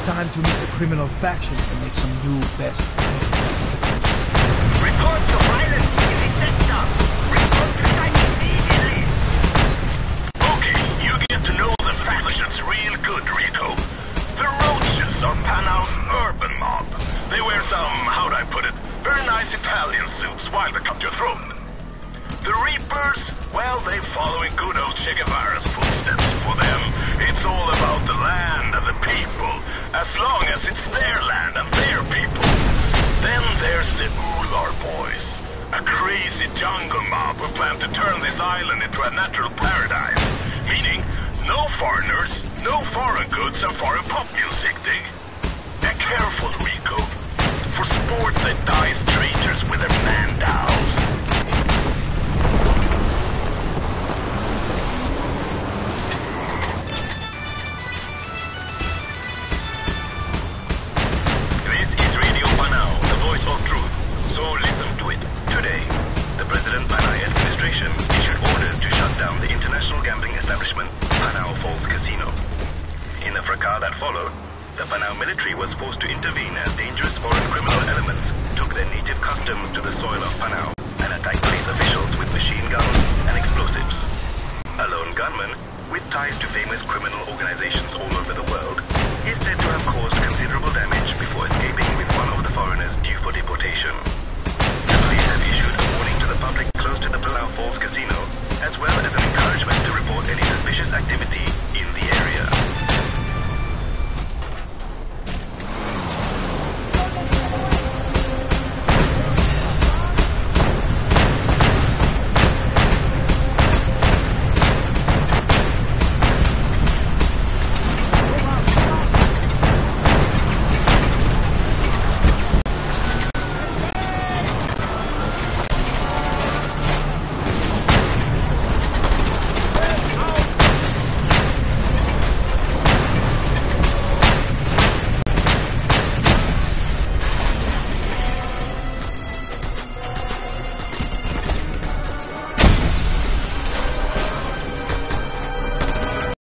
time to meet the criminal factions and make some new best friends. Reports of violence in the sector. Report to site immediately. Okay, you get to know the factions real good, Rico. The Roaches are Panau's urban mob. They wear some, how'd I put it, very nice Italian suits while they cut your throat. The Reapers, well, they follow in good old Che Guevara's footsteps. For them, it's all about the land and the people, as long as it's their land and their people. Then there's the Ular Boys, a crazy jungle mob who plan to turn this island into a natural paradise, meaning no foreigners, no foreign goods and foreign pop music. Be careful, Rico. For sport that dies traitors with their mandows. This is Radio Panau, the voice of truth. So listen to it. Today, the President Panay administration issued orders to shut down the international gambling establishment, Panau Falls Casino. In the fracas that followed, the Panau military was forced to intervene as dangerous foreign criminal elements took their native customs to the soil of Panau and attacked police officials with machine guns and explosives. A lone gunman, with ties to famous criminal organizations all over the world, is said to have caused considerable damage before escaping with one of the foreigners due for deportation. The police have issued a warning to the public close to the Panau Falls Casino